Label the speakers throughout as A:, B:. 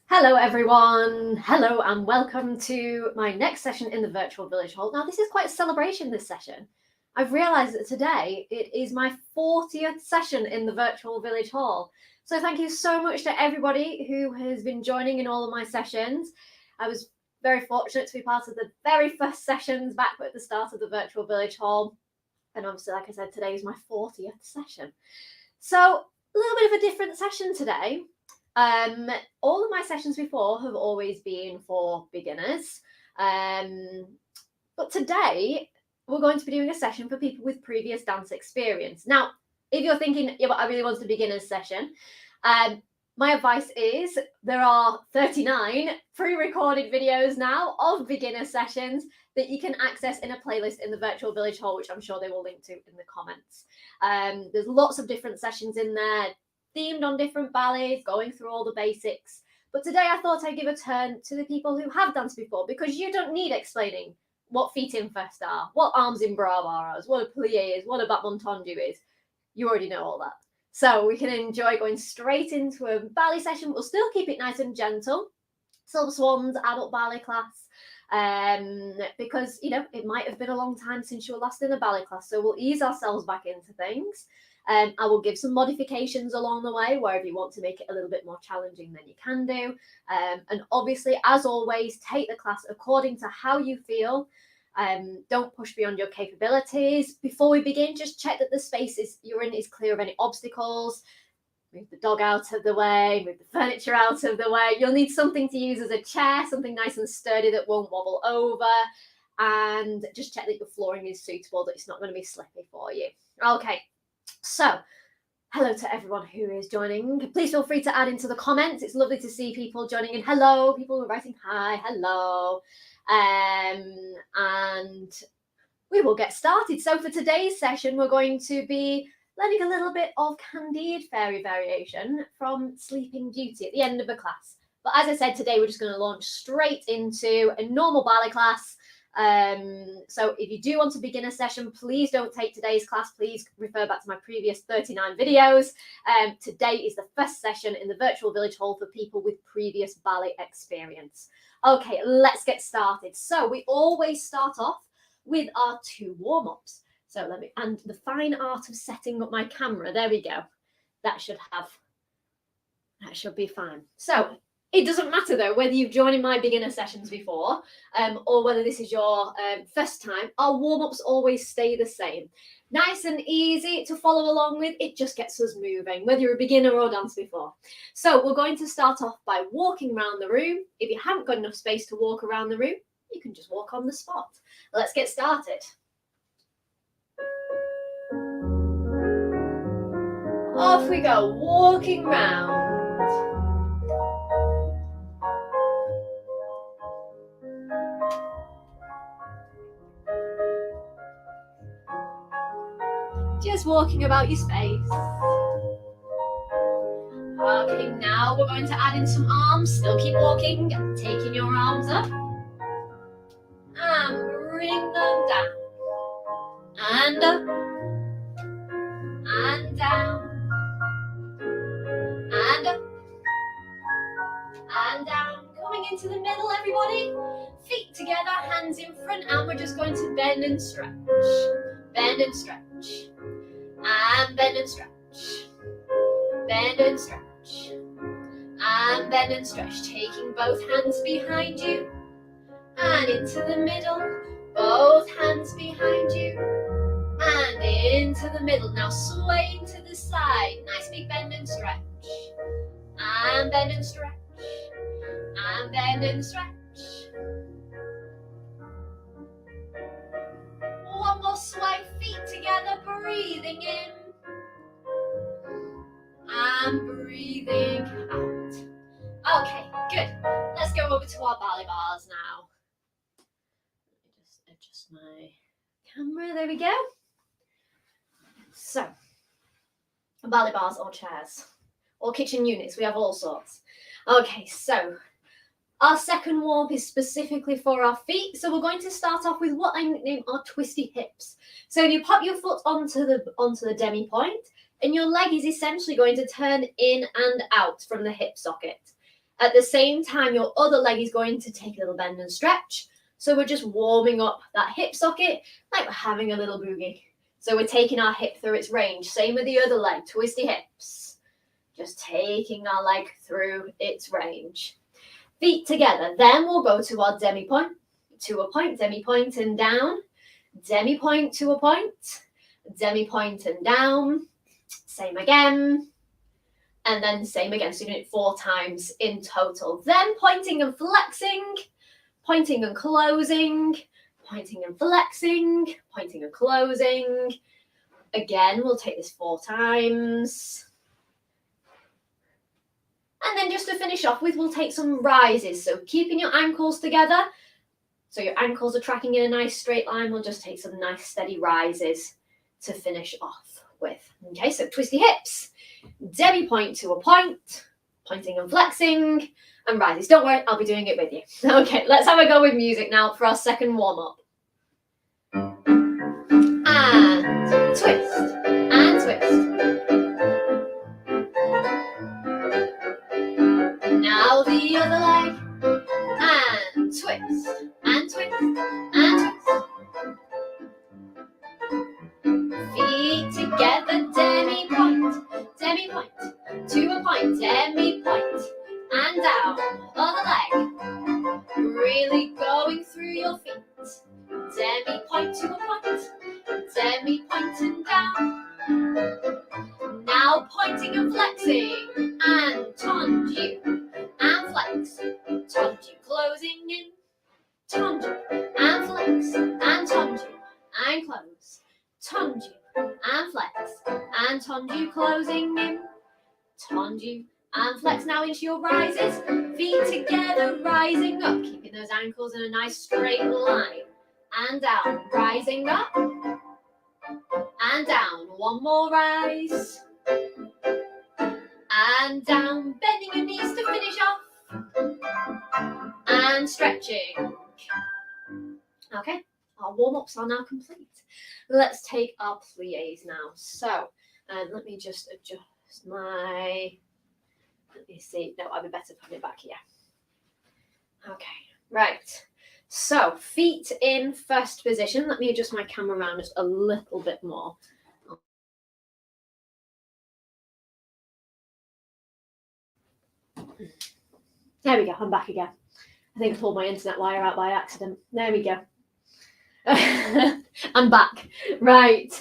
A: Hello everyone, hello and welcome to my next session in the virtual village hall. Now this is quite a celebration, this session. I've realised that today it is my 40th session in the virtual village hall. So thank you so much to everybody who has been joining in all of my sessions. I was very fortunate to be part of the very first sessions back at the start of the virtual village hall. And obviously, like I said, today is my 40th session. So a little bit of a different session today. All of my sessions before have always been for beginners. But today we're going to be doing a session for people with previous dance experience. Now, if you're thinking, yeah, but I really want a beginner's session, my advice is there are 39 pre-recorded videos now of beginner sessions that you can access in a playlist in the virtual village hall, which I'm sure they will link to in the comments. There's lots of different sessions in there, themed on different ballets, going through all the basics. But today I thought I'd give a turn to the people who have danced before, because you don't need explaining what feet in first are, what arms in barre are, what a plie is, what a battement tendu is. You already know all that. So we can enjoy going straight into a ballet session. We'll still keep it nice and gentle. Silver Swans, adult ballet class. Because, you know, it might have been a long time since you were last in a ballet class. So we'll ease ourselves back into things. I will give some modifications along the way, wherever you want to make it a little bit more challenging than you can do. And obviously, as always, take the class according to how you feel. Don't push beyond your capabilities. Before we begin, just check that the space you're in is clear of any obstacles. Move the dog out of the way, move the furniture out of the way. You'll need something to use as a chair, something nice and sturdy that won't wobble over. And just check that your flooring is suitable, that it's not going to be slippy for you. Okay. So, hello to everyone who is joining. Please feel free to add into the comments. It's lovely to see people joining in. Hello, people who are writing hi, hello. And we will get started. So for today's session, we're going to be learning a little bit of Candide fairy variation from Sleeping Beauty at the end of the class. But as I said, today we're just going to launch straight into a normal ballet class. So if you do want a beginner session, please don't take today's class. Please refer back to my previous 39 videos. Today is the first session in the virtual village hall for people with previous ballet experience. Okay, let's get started. So we always start off with our 2 warm-ups. So and the fine art of setting up my camera. There we go. That should be fine. So it doesn't matter though whether you've joined in my beginner sessions before or whether this is your first time. Our warm-ups always stay the same. Nice and easy to follow along with. It just gets us moving, whether you're a beginner or danced before. So we're going to start off by walking around the room. If you haven't got enough space to walk around the room, you can just walk on the spot. Let's get started. Off we go, walking round. Just walking about your space. Okay, now we're going to add in some arms. Still keep walking, taking your arms up. And bring them down. And up. And down. And up. And down. Coming into the middle, everybody. Feet together, hands in front, and we're just going to bend and stretch. Bend and stretch. And bend and stretch. Bend and stretch. And bend and stretch. Taking both hands behind you. And into the middle. Both hands behind you. And into the middle. Now swaying to the side. Nice big bend and stretch. And bend and stretch. And bend and stretch. One more sway, feet together, breathing in. And breathing out. Okay, good. Let's go over to our ballet bars now. Let me just adjust my camera. There we go. So, ballet bars or chairs or kitchen units. We have all sorts. Okay, so our second warm-up is specifically for our feet. So we're going to start off with what I name our twisty hips. So you pop your foot onto the demi point, and your leg is essentially going to turn in and out from the hip socket. At the same time, your other leg is going to take a little bend and stretch. So we're just warming up that hip socket like we're having a little boogie. So we're taking our hip through its range. Same with the other leg, twisty hips. Just taking our leg through its range. Feet together. Then we'll go to our demi-point, to a point, demi-point and down. Demi-point to a point, demi-point and down. Same again. And then same again. So you're doing it 4 times in total. Then pointing and flexing. Pointing and closing, pointing and flexing, pointing and closing. Again, we'll take this 4 times. And then just to finish off with, we'll take some rises. So keeping your ankles together. So your ankles are tracking in a nice straight line. We'll just take some nice steady rises to finish off with. Okay, so twisty hips, demi-point to a point, pointing and flexing, and rises. Don't worry, I'll be doing it with you. Okay, let's have a go with music now for our second warm-up. And twist, and twist. Now the other leg, and twist, and twist, and twist. Feet together, demi-point, demi-point, to a point, demi-point. And down, other leg, really going through your feet. Demi-point to a point, demi-point and down. Now pointing and flexing, and tendu, and flex. Tendu, closing in, tendu, and flex, and tendu, and close. Tendu, and flex, and tendu, closing in, tendu, and flex now into your rises. Feet together, rising up. Keeping those ankles in a nice straight line. And down, rising up. And down, one more rise. And down, bending your knees to finish off. And stretching. Okay, our warm-ups are now complete. Let's take our plies now. So, let me just adjust my... Let me see. No, I'd be better putting it back here. Okay, right. So, feet in first position. Let me adjust my camera around just a little bit more. There we go. I'm back again. I think I pulled my internet wire out by accident. There we go. I'm back. Right.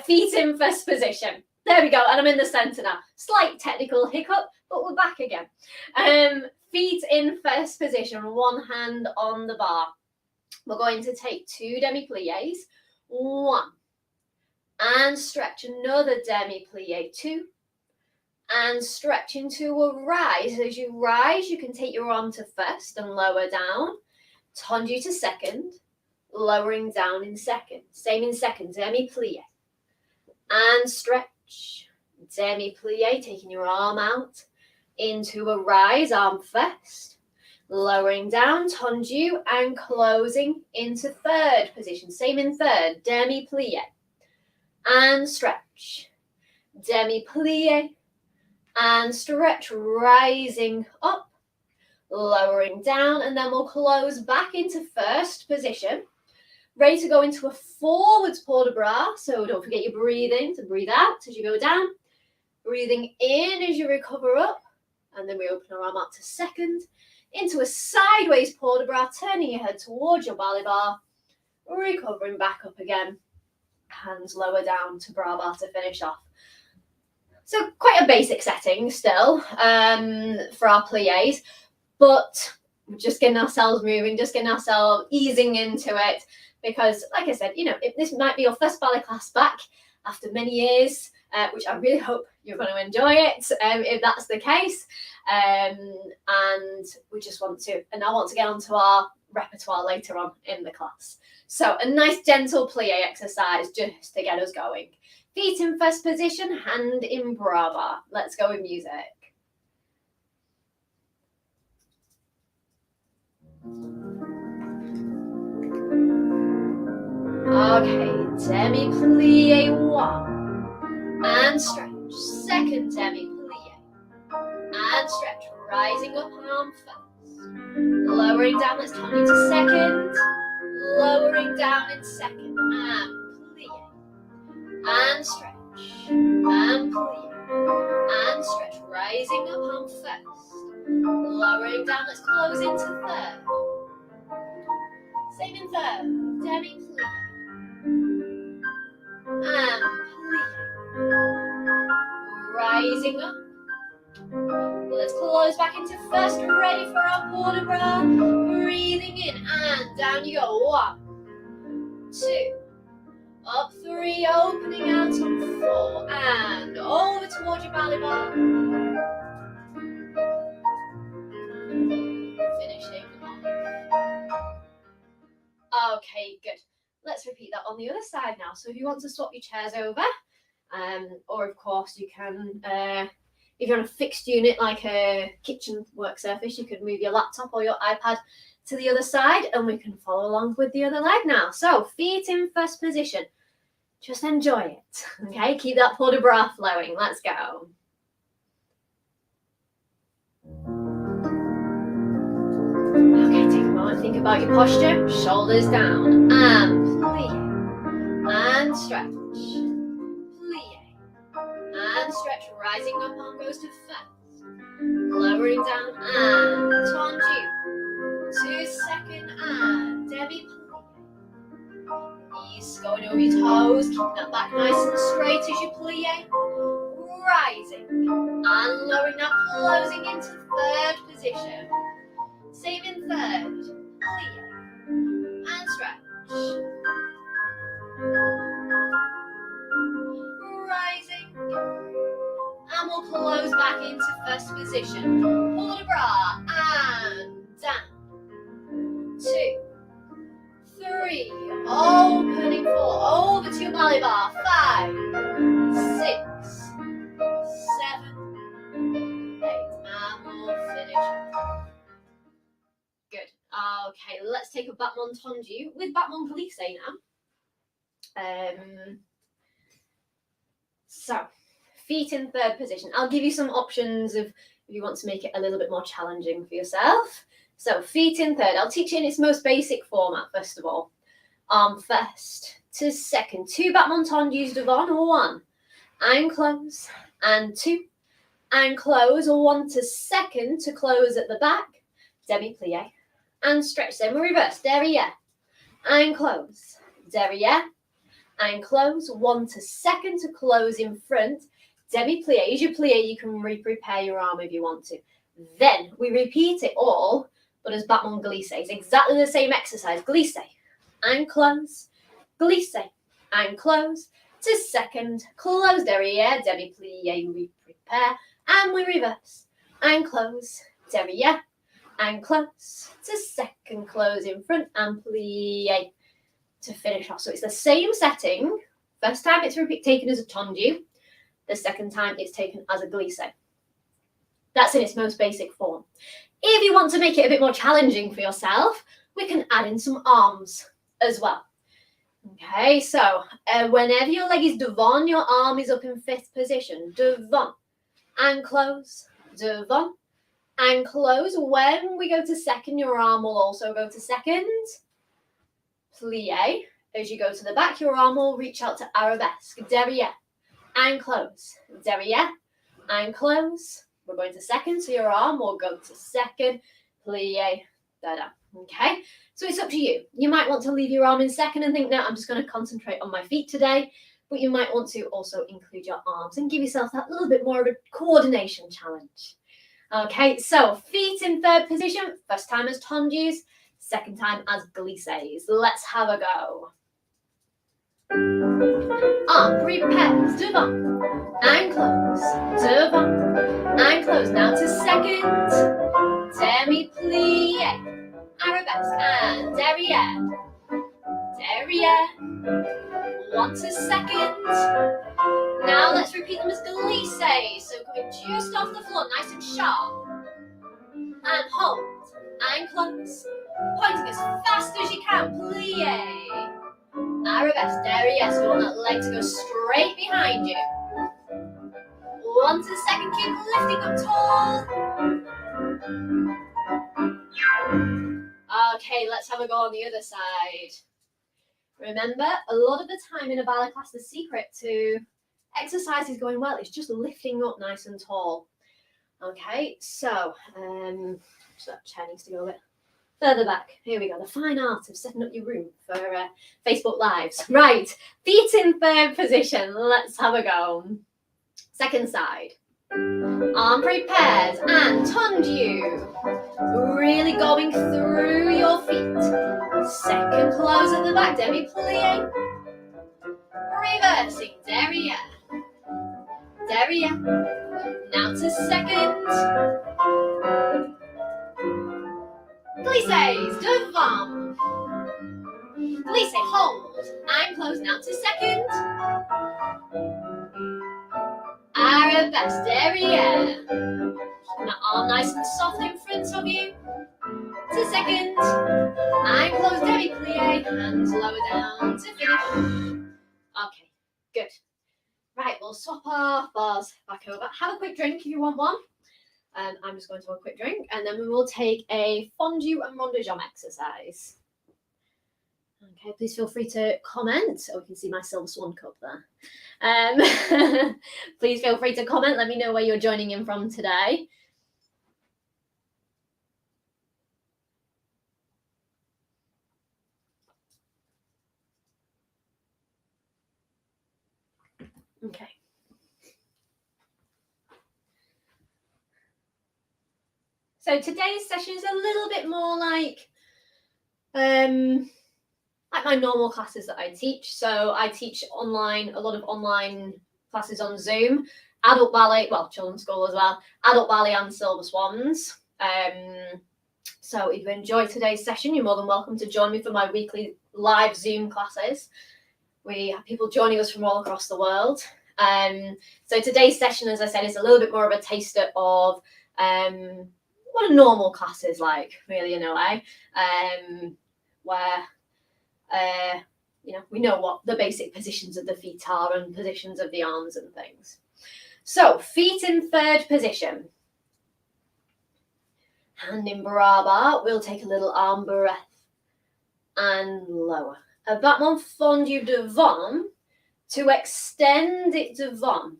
A: Feet in first position. There we go, and I'm in the centre now. Slight technical hiccup, but we're back again. Feet in first position, one hand on the bar. We're going to take 2 demi-pliés, 1, and stretch another demi-plié, 2, and stretch into a rise. As you rise, you can take your arm to first and lower down, tendu to second, lowering down in second. Same in second, demi-plié, and stretch. Demi-plie, taking your arm out into a rise, arm first, lowering down, tendu, and closing into third position. Same in third, demi-plie, and stretch. Demi-plie, and stretch, rising up, lowering down, and then we'll close back into first position. Ready to go into a forwards port de bras. So don't forget your breathing to breathe out as you go down. Breathing in as you recover up. And then we open our arm out to second. Into a sideways port de bras, turning your head towards your ballet bar. Recovering back up again. Hands lower down to bra bar to finish off. So quite a basic setting still for our pliés. But we're just getting ourselves moving, just getting ourselves easing into it. Because, like I said, you know, if this might be your first ballet class back after many years, which I really hope you're going to enjoy it, if that's the case. And we just want to, and I want to get onto our repertoire later on in the class. So a nice gentle plie exercise just to get us going. Feet in first position, hand in bra bar. Let's go with music. Okay, demi-plie 1, and stretch. Second demi-plie, and stretch. rising up arm first, lowering down, let's tendu to second, lowering down in second, and plie, and stretch, and plie, and stretch, rising up arm first, lowering down, let's close into third, same in third, demi plie, and plie, rising up. Let's close back into first, ready for our port de bras, breathing in and down you go, 1, 2, up 3, opening out on 4, and over towards your ballet bar, finishing off. Okay, good. Let's repeat that on the other side now. So if you want to swap your chairs over, or of course you can, if you're on a fixed unit like a kitchen work surface, you can move your laptop or your iPad to the other side and we can follow along with the other leg now. So feet in first position. Just enjoy it. Okay, keep that port de bras flowing. Let's go. Okay, take a moment, think about your posture. Shoulders down and plie and stretch. And stretch, rising up, arm goes to first, lowering down and tendu to second and demi plie. Knees going over your toes, keeping that back nice and straight as you plie, rising and lowering, now closing into third position. Same in third, plie and stretch. Rising, and we'll close back into first position. Port de bras and down. 2, 3, opening 4, over to your ballet bar. 5, 6, 7, 8, and we'll finish. Good. Okay, let's take a battement tendu with battement glissé now. So, feet in third position. I'll give you some options if you want to make it a little bit more challenging for yourself. So, feet in third. I'll teach you in its most basic format, first of all. Arm first to second. 2 battement tendus devant, 1. And close. And 2. And close. 1 to second to close at the back. Demi-plie. And stretch. Then we reverse. Derrière. And close. Derrière. And close, 1 to second to close in front, demi-plie. As you plie, you can re-prepare your arm if you want to. Then we repeat it all, but as battement glissé. It's exactly the same exercise. Glissé, and close, glissé, and close, to second, close, derrière, demi-plie, re-prepare, and we reverse, and close, derrière, and close, to second, close in front, and plie. To finish off. So it's the same setting. First time it's taken as a tendu. The second time it's taken as a glissé. That's in its most basic form. If you want to make it a bit more challenging for yourself, we can add in some arms as well. Okay, so whenever your leg is devant, your arm is up in fifth position. Devant and close, devant and close. When we go to second, your arm will also go to second. Plie. As you go to the back, your arm will reach out to arabesque. Derrière and close. Derrière and close. We're going to second, so your arm will go to second. Plie. Da-da. Okay, so it's up to you. You might want to leave your arm in second and think, no, I'm just going to concentrate on my feet today. But you might want to also include your arms and give yourself that little bit more of a coordination challenge. Okay, so feet in third position. First time as tendus. Second time as glissés. Let's have a go. Arm prepares, devant and close, devant and close. Now to second, demi-plie, arabesque and derrière, derrière. 1 to second. Now let's repeat them as glissés. So coming just off the floor, nice and sharp. And hold and close. Pointing as fast as you can. Plie. Arabesque, derrière. So you want that leg to go straight behind you. 1 to second. Keep lifting up tall. Okay, let's have a go on the other side. Remember, a lot of the time in a ballet class, the secret to exercises going well is just lifting up nice and tall. Okay, so that chair needs to go a bit further back. Here we go. The fine art of setting up your room for Facebook Lives. Right, feet in third position. Let's have a go. Second side. Arm prepared and Tendu. Really going through your feet. Second close at the back, demi-plie. Reversing, derrière. Derrière. Now to second. Glisses, devant. Glisse, hold. I'm close now to second. Arabesque, derrière. Now arm nice and soft in front of you. To second. I'm close, demi-plie. Hands lower down to finish. Okay, good. Right, we'll swap our bars back over. Have a quick drink if you want one. I'm just going to have a quick drink, and then we will take a Fondu and rond de jambe exercise. Okay, please feel free to comment. Oh, we can see my Silver Swan cup there. Please feel free to comment. Let me know where you're joining in from today. Okay. So today's session is a little bit more like my normal classes that I teach. So I teach online, a lot of online classes on Zoom, adult ballet, well, children's school as well, adult ballet and Silver Swans. So if you enjoyed today's session, you're more than welcome to join me for my weekly live Zoom classes. We have people joining us from all across the world. So today's session, as I said, is a little bit more of a taster of what a normal class is like, really, in a way, where we know what the basic positions of the feet are and positions of the arms and things. So feet in third position. Hand in barre, we'll take a little arm breath and lower. A battement fondu devant to extend it devant.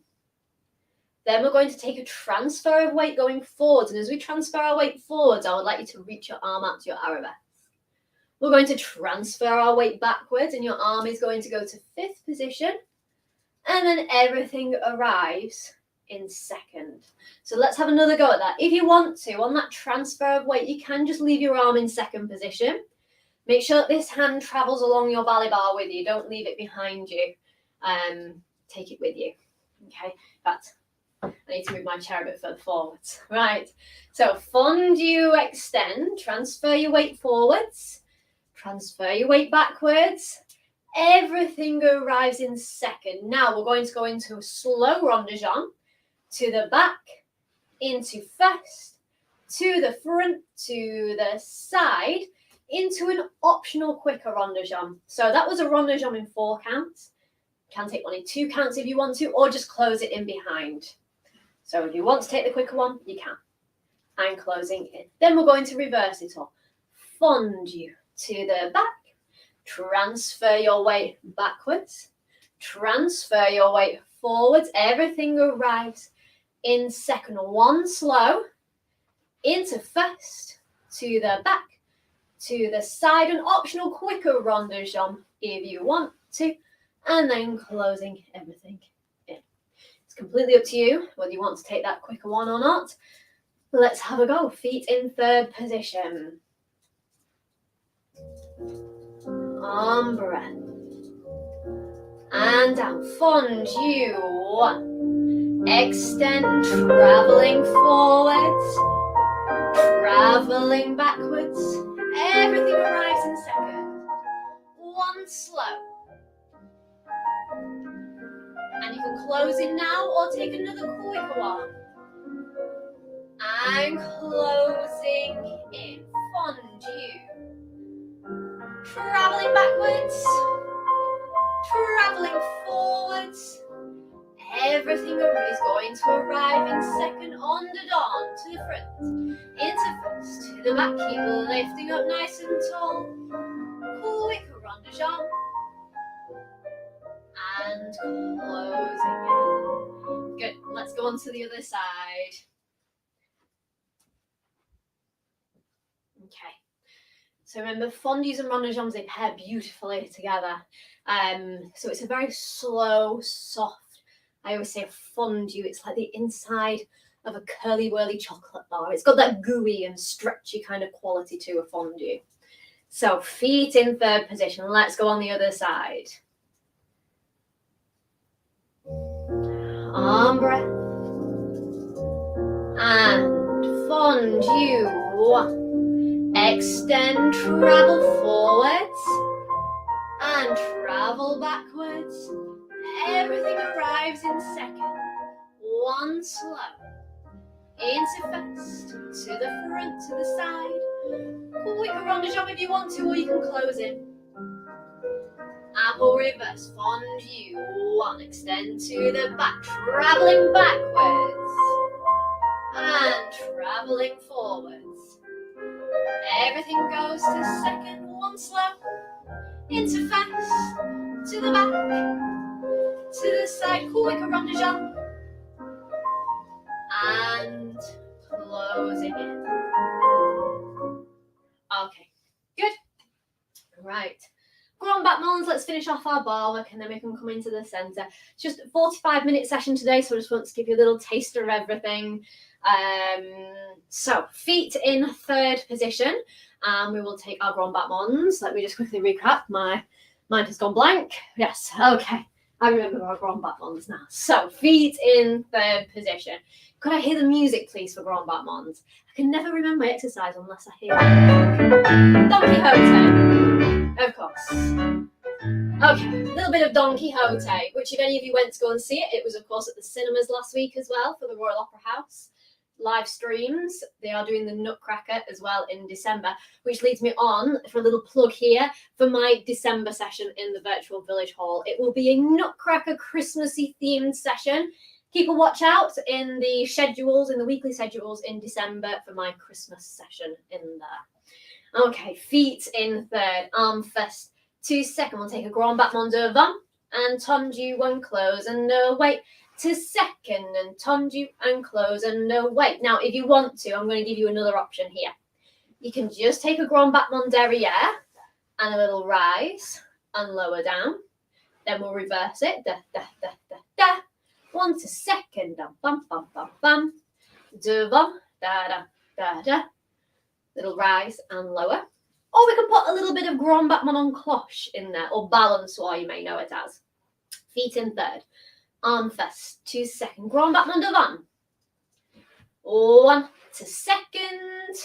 A: Then we're going to take a transfer of weight going forwards. And as we transfer our weight forwards, I would like you to reach your arm out to your arabesque. We're going to transfer our weight backwards and your arm is going to go to fifth position. And then everything arrives in second. So let's have another go at that. If you want to, on that transfer of weight, you can just leave your arm in second position. Make sure that this hand travels along your ballet bar with you. Don't leave it behind you. Take it with you. Okay, that's... I need to move my chair a bit further forwards. Right, so fondu, extend, transfer your weight forwards, transfer your weight backwards. Everything arrives in second. Now we're going to go into a slow rond de jambe, to the back, into first, to the front, to the side, into an optional quicker rond de jambe. So that was a rond de jambe in 4 counts. You can take one in 2 counts if you want to, or just close it in behind. So if you want to take the quicker one, you can. I'm closing it. Then we're going to reverse it all. Fondu to the back. Transfer your weight backwards. Transfer your weight forwards. Everything arrives in second. 1 slow. Into first. To the back. To the side. An optional quicker rond de jambe if you want to. And then closing everything. Completely up to you whether you want to take that quicker one or not. Let's have a go. Feet in third position. Arm breath. And down. Fondu. 1. Extend, traveling forwards. Traveling backwards. Everything arrives in second. 1 slow. And you can close it now or take another quicker one. I'm closing in. Fondu. Traveling backwards. Traveling forwards. Everything is going to arrive in second on the dawn to the front. Into the back, keep lifting up nice and tall. Quick rond de jambe. And closing in. Good. Let's go on to the other side. Okay. So remember, fondus and rond de jambes, they pair beautifully together. So it's a very slow, soft. I always say fondue. It's like the inside of a curly whirly chocolate bar. It's got that gooey and stretchy kind of quality to a fondue. So feet in third position. Let's go on the other side. Arm breath. And fondue. Extend, travel forwards. And travel backwards. Everything arrives in second. One slow. Into first. To the front, to the side. Quick rond de jambe if you want to, or you can close in. Apple reverse, fondue, one, extend to the back, travelling backwards, and travelling forwards. Everything goes to second, one slow, into first, to the back, to the side, quick rond de jambe, and closing in. Okay, good. Right. Grand battements, let's finish off our bar work and then we can come into the centre. It's just a 45-minute session today, so I just want to give you a little taster of everything. So, feet in third position, and we will take our grand battements. Let me just quickly recap. My mind has gone blank. Yes, okay. I remember our grand battements now. So, feet in third position. Could I hear the music, please, for grand battements? I can never remember my exercise unless I hear Don Quixote. Of course. Okay, a little bit of Don Quixote, which if any of you went to go and see it, it was of course at the cinemas last week as well for the Royal Opera House. Live streams, they are doing the Nutcracker as well in December, which leads me on for a little plug here for my December session in the Virtual Village Hall. It will be a Nutcracker Christmassy themed session. Keep a watch out in the schedules, in the weekly schedules in December for my Christmas session in there. Okay, feet in third, arm first, 2 second. We'll take a grand battement devant and tendu and close and no wait. To second and tendu and close and no wait. Now, if you want to, I'm going to give you another option here. You can just take a grand battement derrière and a little rise and lower down. Then we'll reverse it. Da, da, da, da, da. 1 to second, bum, bum, bum, bum. Devant, da, da, da, da. Little rise and lower. Or we can put a little bit of grand battement en cloche in there, or balançoire, you may know it as. Feet in third, arm first, 2 second, grand battement devant. 1 to second.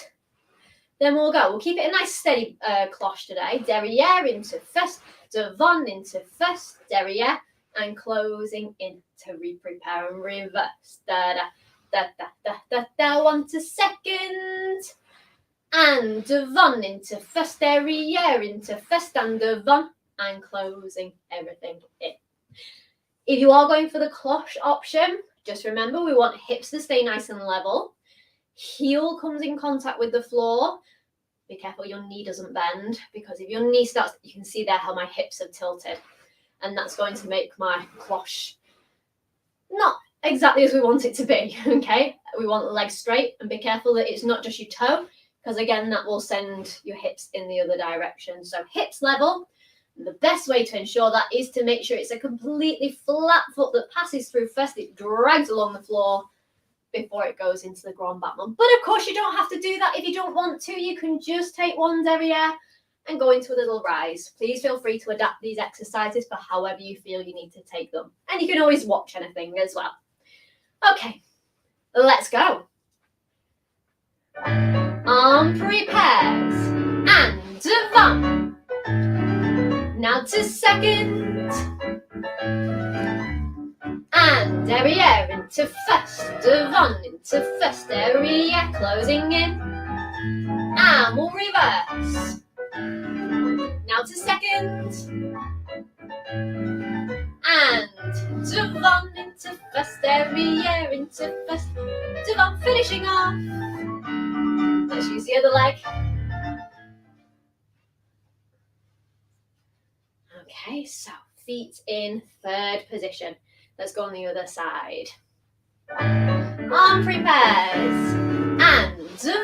A: Then we'll go. We'll keep it a nice steady cloche today. Derrière into first, devant into first, derrière, and closing in to re-prepare and reverse. Da da da da da da da. 1 to second. And devant into first, derrière into first and devant, and closing everything in. If you are going for the cloche option, just remember we want hips to stay nice and level. Heel comes in contact with the floor. Be careful your knee doesn't bend, because if your knee starts, you can see there how my hips have tilted. And that's going to make my cloche not exactly as we want it to be, okay? We want the legs straight, and be careful that it's not just your toe, because again, that will send your hips in the other direction. So hips level. The best way to ensure that is to make sure it's a completely flat foot that passes through first. It drags along the floor before it goes into the grand battement. But of course, you don't have to do that if you don't want to. You can just take one derrière and go into a little rise. Please feel free to adapt these exercises for however you feel you need to take them. And you can always watch anything as well. Okay, let's go. Arm prepares and devant. Now to second. And derrière into first, devant into first, derrière, closing in. And we'll reverse. Now to second. And devant into first, derrière into first, devant, finishing off. Let's use the other leg. Okay, so feet in third position. Let's go on the other side. Arm prepares. And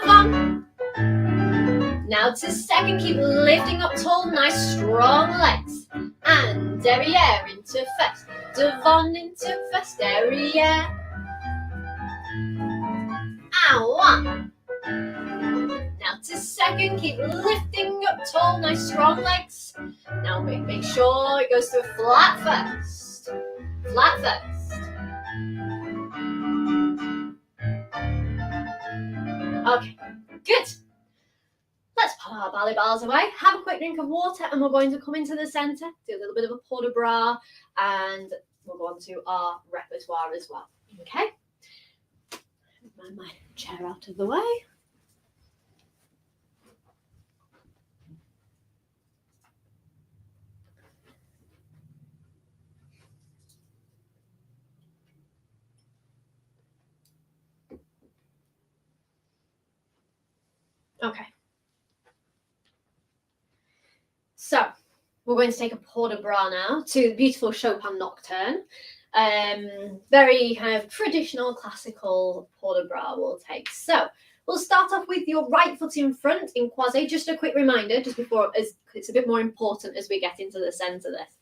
A: 1. Now to second, keep lifting up tall, nice strong legs. And derriere into first. Devon into first, derriere. And 1. Now to second, keep lifting up tall, nice strong legs. Now make sure it goes to a flat first. Flat first. Okay, good. Let's put our ballet bars away, have a quick drink of water, and we're going to come into the centre, do a little bit of a port de bras, and we'll go on to our repertoire as well. Okay? Move my chair out of the way. Okay. So, we're going to take a port de bras now to the beautiful Chopin Nocturne. Very kind of traditional, classical port de bras we'll take. So, we'll start off with your right foot in front in croisé. Just a quick reminder, just before, as it's a bit more important as we get into the sense of this.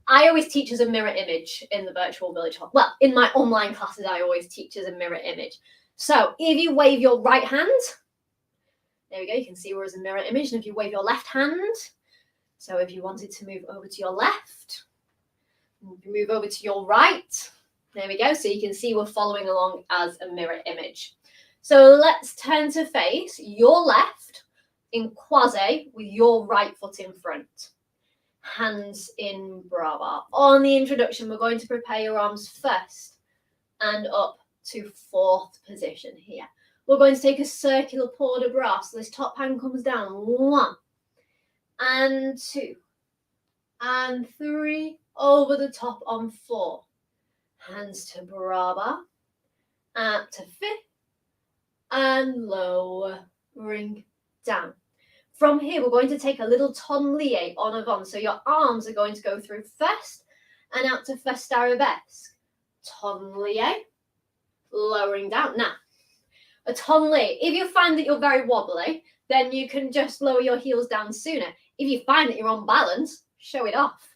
A: I always teach as a mirror image in the virtual village hall. Well, in my online classes, I always teach as a mirror image. So, if you wave your right hand, there we go, you can see we're as a mirror image. And if you wave your left hand, so if you wanted to move over to your left, move over to your right, there we go. So you can see we're following along as a mirror image. So let's turn to face your left in croisé with your right foot in front. Hands in bras bar. On the introduction, we're going to prepare your arms first and up to 4th position here. We're going to take a circular port de bras. So this top hand comes down. 1 and 2 and 3, over the top on 4. Hands to bras bar, up to 5th, and lowering down. From here, we're going to take a little tonlier en avant. So your arms are going to go through first and out to first arabesque. Tonlier, lowering down. Now, a tonlier, if you find that you're very wobbly, then you can just lower your heels down sooner. If you find that you're on balance, show it off.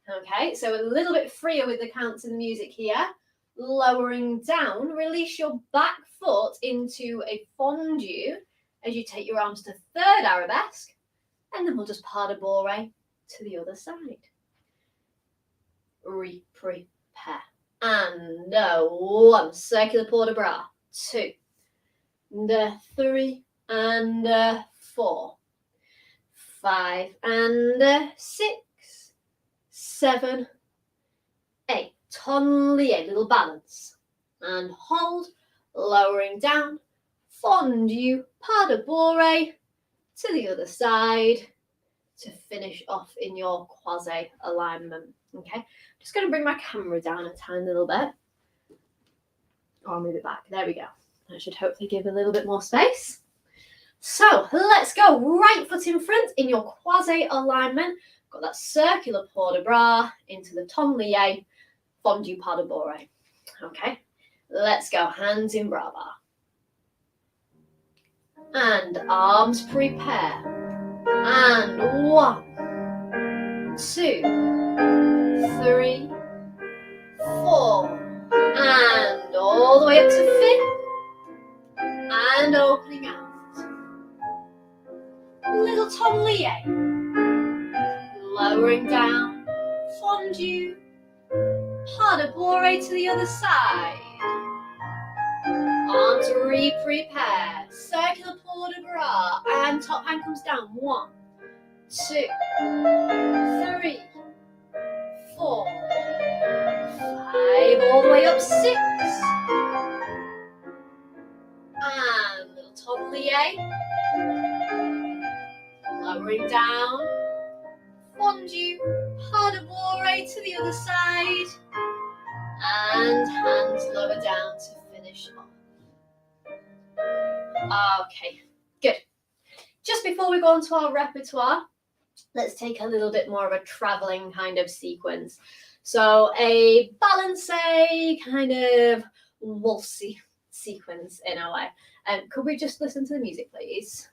A: Okay, so a little bit freer with the counts and the music here. Lowering down, release your back foot into a fondu as you take your arms to 3rd arabesque, and then we'll just pas de barre to the other side. Prepare. And 1, circular port de bras, 2, and 3, and 4, 5, and 6, 7, 8. Tonlier, little balance. And hold, lowering down, fondu, pas de barre to the other side to finish off in your croisé alignment. Okay, just going to bring my camera down a tiny little bit. Or I'll move it back. There we go. That should hopefully give a little bit more space. So let's go. Right foot in front in your croisé alignment. Got that circular port de bras into the tonlier, fondu, pas de barre. Okay, let's go. Hands in bras bar. And arms prepare. And 1, 2, 3, 4, and all the way up to 5th, and opening out. Little tonlier, lowering down, fondu, pas de barre to the other side. Arms re-prepare, circular port de bras, and top hand comes down. 1, 2, 3, 4, 5, all the way up 6. And little tonlier, lowering down, fondu, pas de barre to the other side, and hands lower down to finish off. Okay, Good. Just before we go on to our repertoire, let's take a little bit more of a traveling kind of sequence. So a balance kind of waltzy sequence in a way. Could we just listen to the music, please?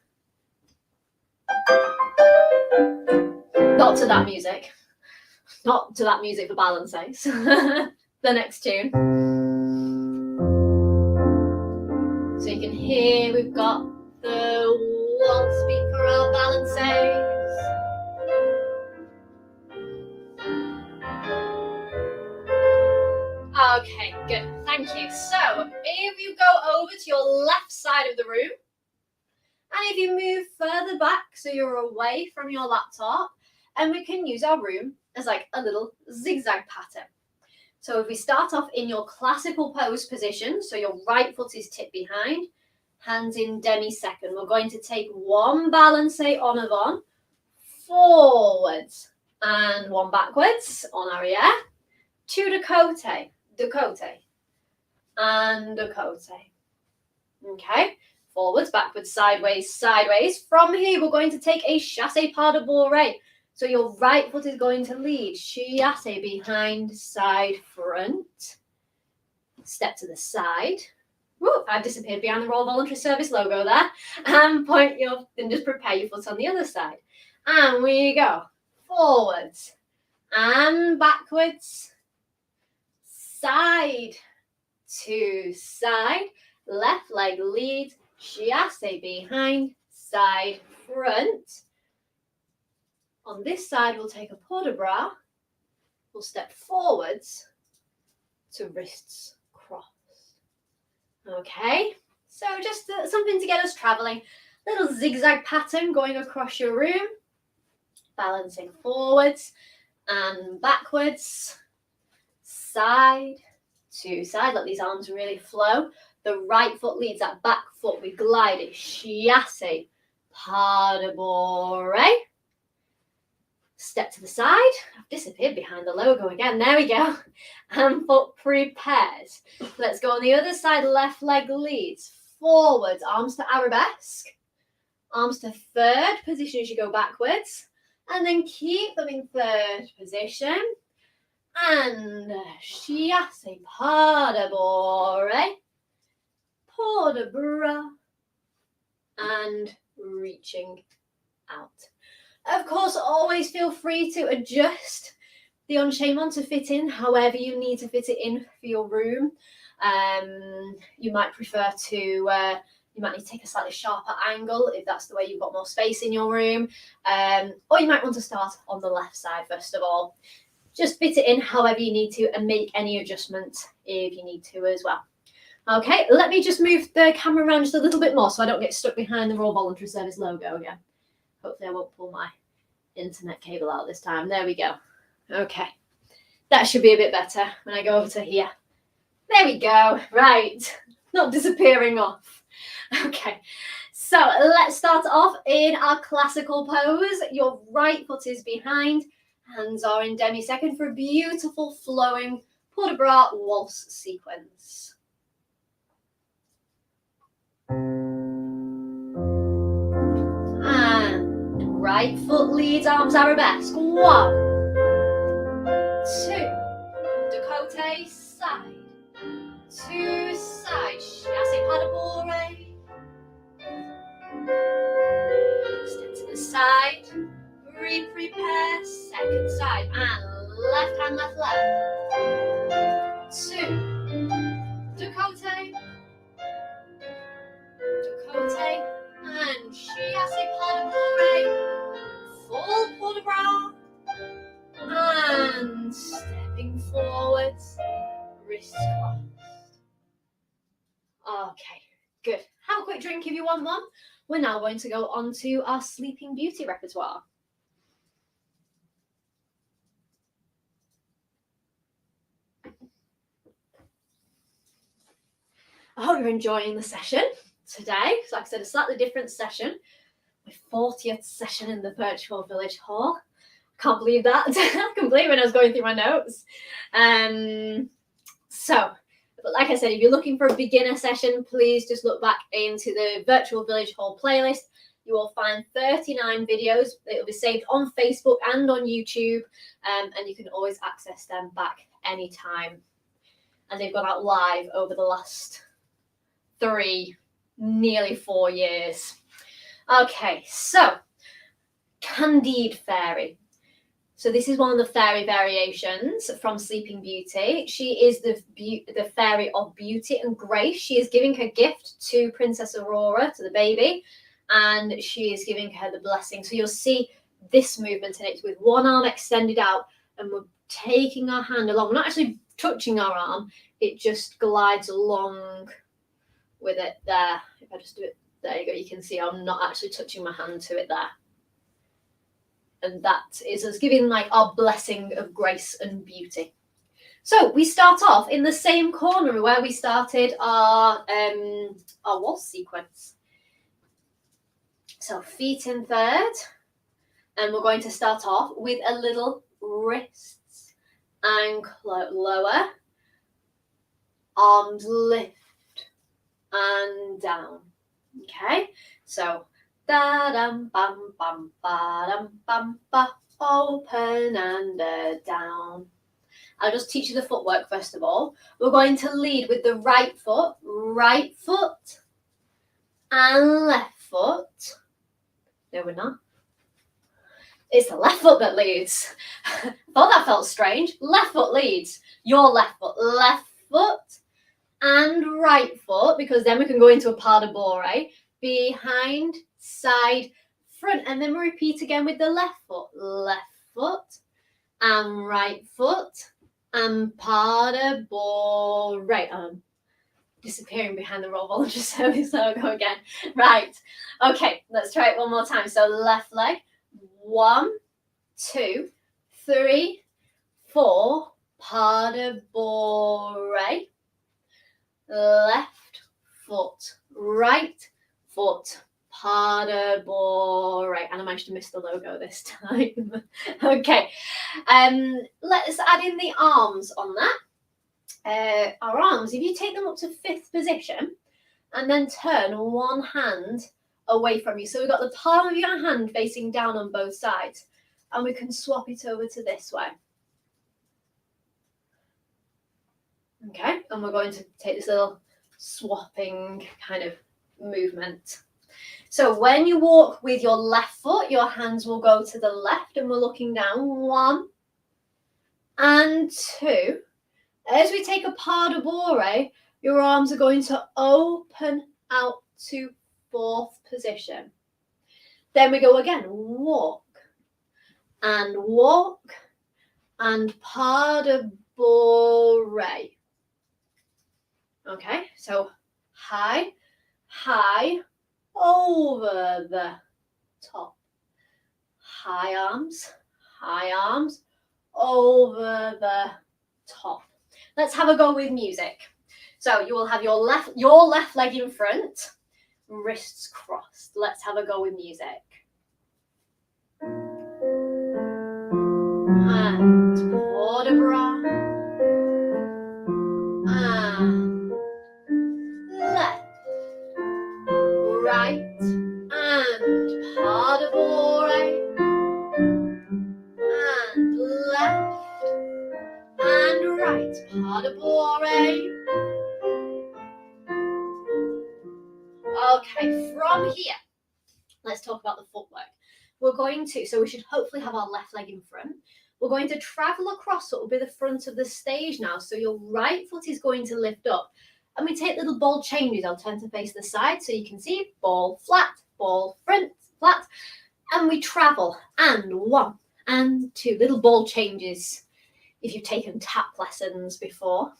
A: Not to that music. Not to that music for balances. The next tune. So you can hear we've got the waltz beat for our balances. Okay, good. Thank you. So if you go over to your left side of the room, and if you move further back so you're away from your laptop, and we can use our room as like a little zigzag pattern. So if we start off in your classical pose position, so your right foot is tipped behind, hands in demi-second. We're going to take one balance en avant, forwards, and one backwards, en arrière, two décoté, décoté, and décoté. Okay, forwards, backwards, sideways, sideways. From here, we're going to take a chassé pas de bourrée. So your right foot is going to lead, chassé behind, side, front. Step to the side. Woo, I've disappeared behind the Royal Voluntary Service logo there. And point your, and just prepare your foot on the other side. And we go forwards and backwards, side to side, left leg leads, chassé behind, side, front. On this side, we'll take a pas de bras. We'll step forwards to wrists crossed. Okay, so just something to get us traveling. Little zigzag pattern going across your room. Balancing forwards and backwards. Side to side. Let these arms really flow. The right foot leads that back foot. We glide it. Chassé, pas de bourrée. Step to the side. I've disappeared behind the logo again. There we go. And foot prepares. Let's go on the other side. Left leg leads. Forwards. Arms to arabesque. Arms to third position as you go backwards. And then keep them in third position. And chassé pas de bourrée. Pas de bras. And reaching out. Of course, always feel free to adjust the enchaînement to fit in however you need to fit it in for your room. You might prefer to, you might need to take a slightly sharper angle if that's the way you've got more space in your room. Or you might want to start on the left side first of all. Just fit it in however you need to and make any adjustments if you need to as well. Okay, let me just move the camera around just a little bit more so I don't get stuck behind the Royal Voluntary Service logo again. Hopefully I won't pull my internet cable out this time. There we go. Okay. That should be a bit better when I go over to here. There we go. Right. Not disappearing off. Okay. So let's start off in our classical pose. Your right foot is behind. Hands are in demi-second for a beautiful flowing pas de bras waltz sequence. Right foot leads, arms arabesque. 1, 2, décoté, side, to side, chassé pas de bourrée. Step to the side, prepare, second side, and left hand, left, 2, décoté, décoté, and chassé pas de bourrée. Full pas de bras and stepping forwards, wrists crossed. Okay, good. Have a quick drink if you want one. We're now going to go on to our Sleeping Beauty repertoire. I hope you're enjoying the session today. So like I said, a slightly different session. My 40th session in the virtual village hall. Can't believe that. I couldn't believe when I was going through my notes. So But like I said, if you're looking for a beginner session, please just look back into the Virtual Village Hall playlist. You will find 39 videos. It will be saved on Facebook and on YouTube, and you can always access them back anytime. And they've gone out live over the last 3, nearly 4 years. Okay, so Candide Fairy. So this is one of the fairy variations from Sleeping Beauty. She is the fairy of beauty and grace. She is giving her gift to Princess Aurora, to the baby, and she is giving her the blessing. So you'll see this movement, and it's with one arm extended out, and we're taking our hand along. We're not actually touching our arm, it just glides along with it there. If I just do it, there you go, you can see I'm not actually touching my hand to it there. And that is us giving like our blessing of grace and beauty. So we start off in the same corner where we started our waltz sequence. So feet in third, and we're going to start off with a little wrists, ankle lower, arms lift and down. Okay, so da dum bum bum ba dum bum ba, open and down. I'll just teach you the footwork first of all. We're going to lead with the right foot, and left foot. No, we're not. It's the left foot that leads. I thought that felt strange. Left foot leads. Your left foot, and right foot, because then we can go into a pas de barre. Behind, side, front, and then we repeat again with the left foot, and right foot, and pas de barre. Disappearing behind the roll voluntary service. So I'll go again. Right. Okay, let's try it one more time. So left leg, 1, 2, 3, 4, pas de barre. Left foot, right foot, pas de barre. And I managed to miss the logo this time. Okay, let's add in the arms on that. Our arms, if you take them up to 5th position and then turn one hand away from you. So we've got the palm of your hand facing down on both sides, and we can swap it over to this way. Okay, and we're going to take this little swapping kind of movement. So when you walk with your left foot, your hands will go to the left and we're looking down. 1 and 2. As we take a pas de barre, your arms are going to open out to 4th position. Then we go again, walk, and pas de barre. Okay, so high, over the top. High arms, over the top. Let's have a go with music. So you will have your left leg in front, wrists crossed. Let's have a go with music. And port de bras. And left, right, and pas de barre. And left, and right, pas de barre. Okay, from here, let's talk about the footwork. We're going to, so we should hopefully have our left leg in front. We're going to travel across what will be the front of the stage now. So your right foot is going to lift up. And we take little ball changes. I'll turn to face the side so you can see ball flat, ball front, flat. And we travel. And 1 and 2, little ball changes if you've taken tap lessons before.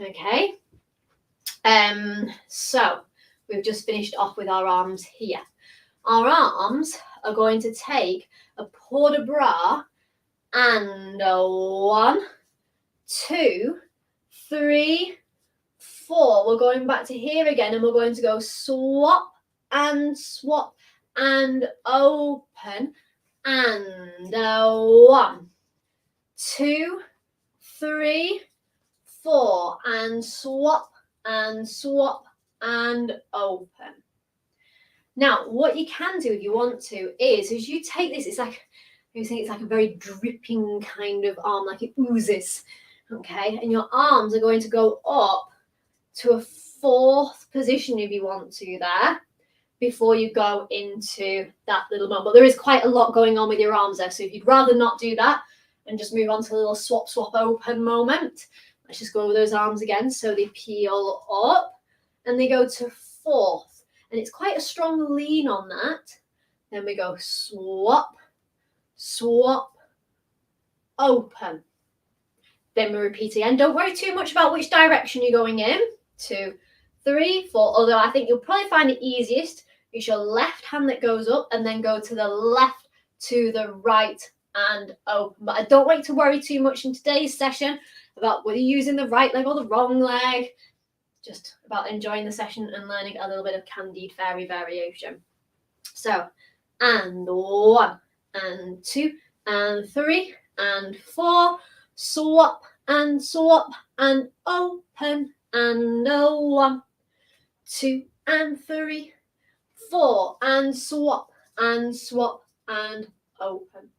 A: Okay. So we've just finished off with our arms here. Our arms are going to take a port de bras and 1, 2, 3, 4. We're going back to here again, and we're going to go swap and open and 1, 2, 3, 4, and swap, and swap, and open. Now, what you can do if you want to is, as you take this, it's like, you think it's like a very dripping kind of arm, like it oozes, okay? And your arms are going to go up to a 4th position if you want to there, before you go into that little moment. But there is quite a lot going on with your arms there, so if you'd rather not do that and just move on to a little swap, swap, open moment, let's just go over those arms again. So they peel up and they go to 4th, and it's quite a strong lean on that. Then we go swap, swap, open. Then we repeat again. Don't worry too much about which direction you're going in. 2, 3, 4. Although I think you'll probably find it easiest, it's your left hand that goes up and then go to the left, to the right, and open. But I don't want you to worry too much in today's session about whether you're using the right leg or the wrong leg. Just about enjoying the session and learning a little bit of Candide Fairy variation. So, and 1, and 2, and 3, and 4. Swap, and open, and 1, 2, and 3, 4, and swap, and open.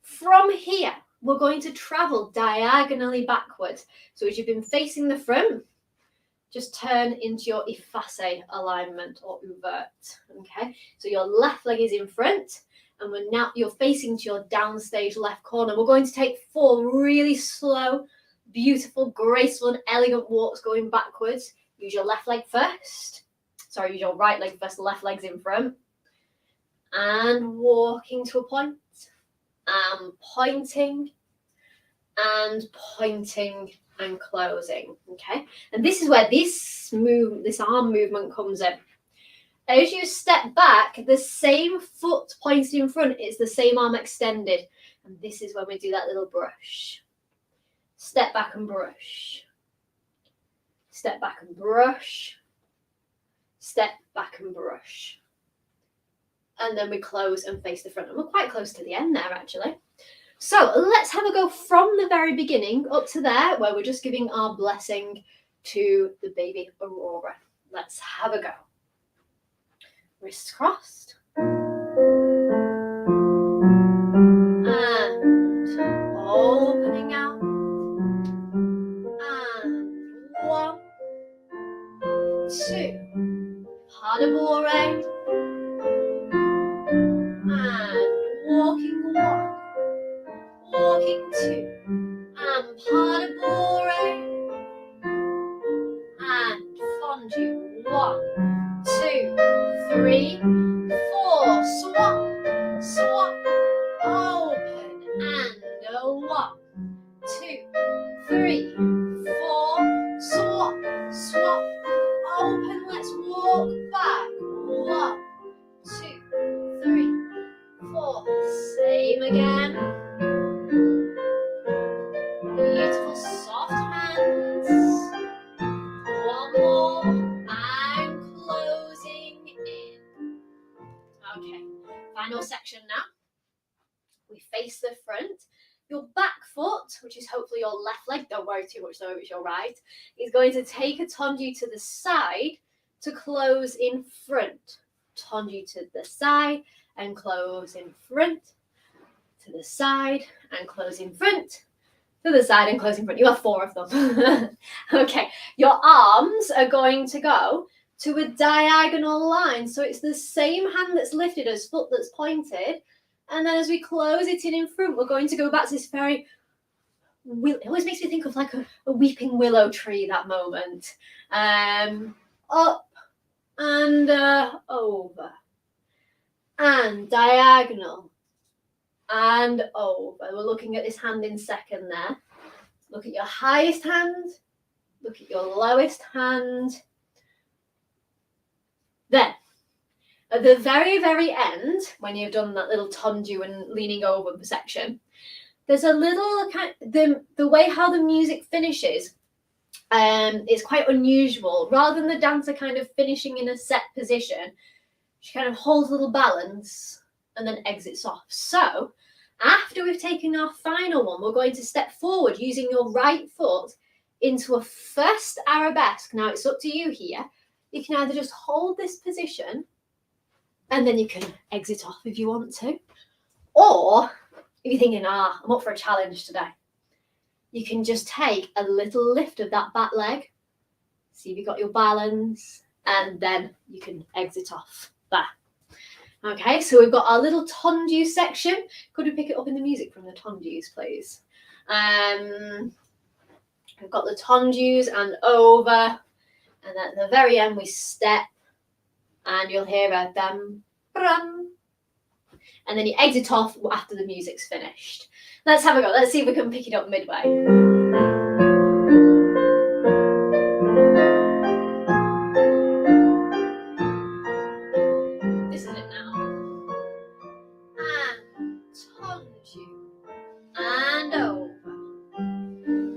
A: From here, we're going to travel diagonally backwards. So as you've been facing the front, just turn into your efface alignment or ouvert, okay? So your left leg is in front, and you're facing to your downstage left corner. We're going to take 4 really slow, beautiful, graceful, and elegant walks going backwards. Use your left leg first. Sorry, use your right leg first. Left leg's in front. And walking to a point. And pointing. And pointing and closing. Okay? And this is where this arm movement comes in. As you step back, the same foot pointed in front, it's the same arm extended. And this is when we do that little brush. Step back and brush. Step back and brush. Step back and brush. And then we close and face the front. And we're quite close to the end there, actually. So let's have a go from the very beginning up to there, where we're just giving our blessing to the baby Aurora. Let's have a go. Wrists crossed. And opening out. And 1, 2. Pas de barre. And walking 1. Walking 2. And pas de barre. And fondu. 1, 2, 3, 4. Swap, swap, open, and 1, 2, 3, 4. Swap, swap, open. Let's walk back. 1, 2, 3, 4. Same again. Beautiful soft hands. 1 more. Okay, final section now. We face the front. Your back foot, which is hopefully your left leg, don't worry too much though, it's your right, is going to take a tendu to the side to close in front. Tendu to the side and close in front, to the side and close in front, to the side and close in front. You have 4 of them. Okay, your arms are going to go to a diagonal line. So it's the same hand that's lifted as foot that's pointed. And then as we close it in front, we're going to go back to this very, it always makes me think of like a weeping willow tree, that moment. Up and over. And diagonal. And over. We're looking at this hand in second there. Look at your highest hand. Look at your lowest hand. Then, at the very, very end, when you've done that little tendu and leaning over the section, there's a little kind of, the way how the music finishes is quite unusual. Rather than the dancer kind of finishing in a set position, she kind of holds a little balance and then exits off. So, after we've taken our final one, we're going to step forward using your right foot into a first arabesque. Now it's up to you here. You can either just hold this position and then you can exit off if you want to. Or if you're thinking, I'm up for a challenge today, you can just take a little lift of that back leg. See if you've got your balance, and then you can exit off there. Okay, so we've got our little Tendu section. Could we pick it up in the music from the Tendus, please? We've got the Tendus and over, and at the very end we step, and you'll hear a dum, brum, and then you exit off after the music's finished. Let's have a go. Let's see if we can pick it up midway. This is it now. And Tendu and over.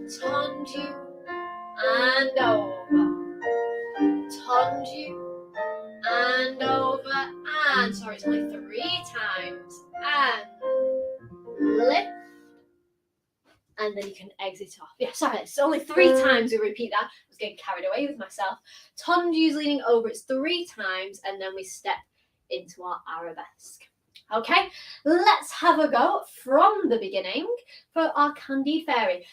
A: Tendu and over. Tendu and over. And sorry, it's only 3 times. And lift. And then you can exit off. Yeah, sorry, it's only 3 times we repeat that. I was getting carried away with myself. Tendu's leaning over, it's 3 times, and then we step into our arabesque. Okay, let's have a go from the beginning for our Candide Fairy.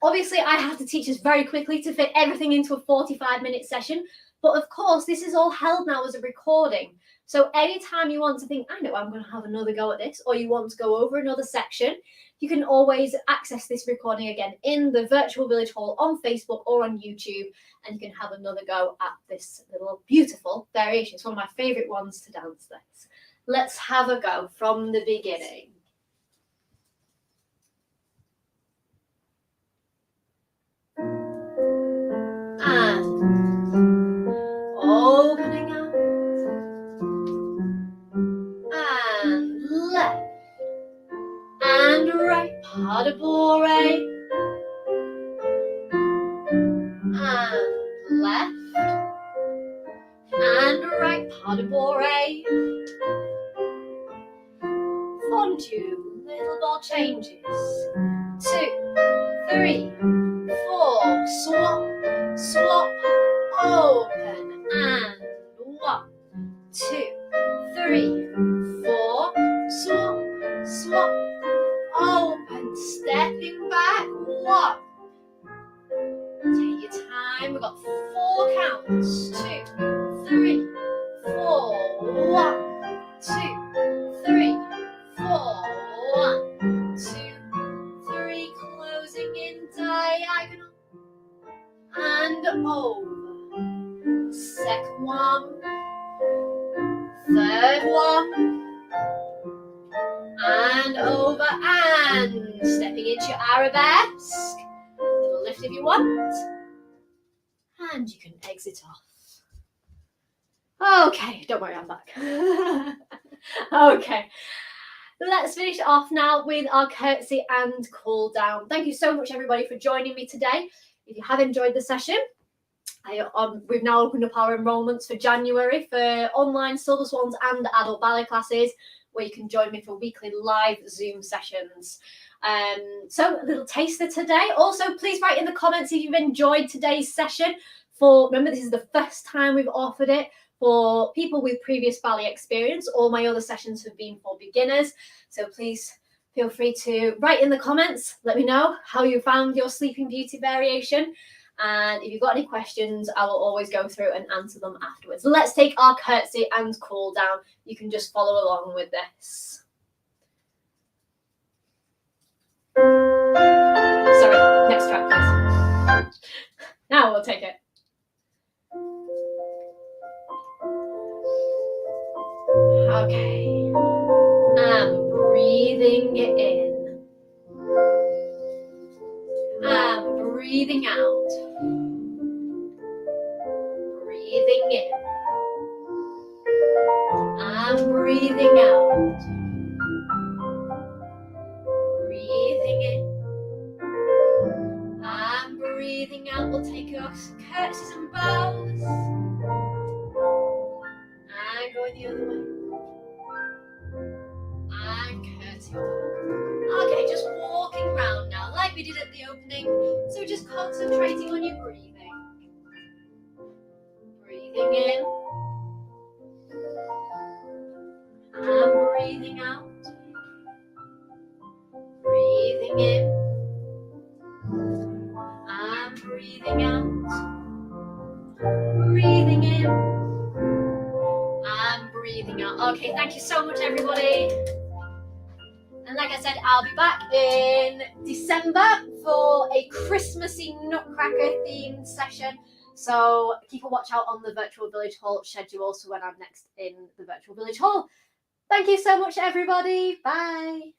A: Obviously, I have to teach this very quickly to fit everything into a 45-minute session, but of course, this is all held now as a recording. So anytime you want to think, I know I'm going to have another go at this, or you want to go over another section, you can always access this recording again in the Virtual Village Hall on Facebook or on YouTube, and you can have another go at this little beautiful variation. It's one of my favourite ones to dance this. Let's have a go from the beginning. And opening out. And left. And right. Pas de bourre. And left. And right. Pas de bourre. Fondu. Little ball changes. 2, 3, 4. Swap. Swap. Open. And 1, 2, 3, 4. Swap. Swap. Open. Stepping back. 1. Take your time. We've got 4 counts. 2, 3, 4. 1, 2, 3, 4. 1, 2, 3. Closing in diagonal. And over. Second one. Third one. And over. And stepping into your arabesque. Little lift if you want. And you can exit off. Okay, don't worry, I'm back. Okay, let's finish off now with our curtsy and cool down. Thank you so much, everybody, for joining me today. If you have enjoyed the session, we've now opened up our enrolments for January for online Silver Swans and adult ballet classes, where you can join me for weekly live Zoom sessions. So a little taster today. Also, please write in the comments if you've enjoyed today's session. Remember, this is the first time we've offered it for people with previous ballet experience. All my other sessions have been for beginners. So please feel free to write in the comments. Let me know how you found your Sleeping Beauty variation. And if you've got any questions, I will always go through and answer them afterwards. Let's take our curtsy and cool down. You can just follow along with this. Sorry, next track, please. Now we'll take it. Okay. And breathing in. And breathing out. Breathing in. And breathing out. Breathing in. And breathing out. We'll take your curtsies and bows. And going the other way. And curtsy. Okay, just walking round now, like we we did at the opening. So just concentrating on your breathing. Breathing in. And breathing out. Breathing in. And breathing out. Breathing in. And breathing out. Okay, thank you so much, everybody. And like I said, I'll be back in December for a Christmassy Nutcracker themed session. So keep a watch out on the Virtual Village Hall schedule so when I'm next in the Virtual Village Hall. Thank you so much, everybody. Bye.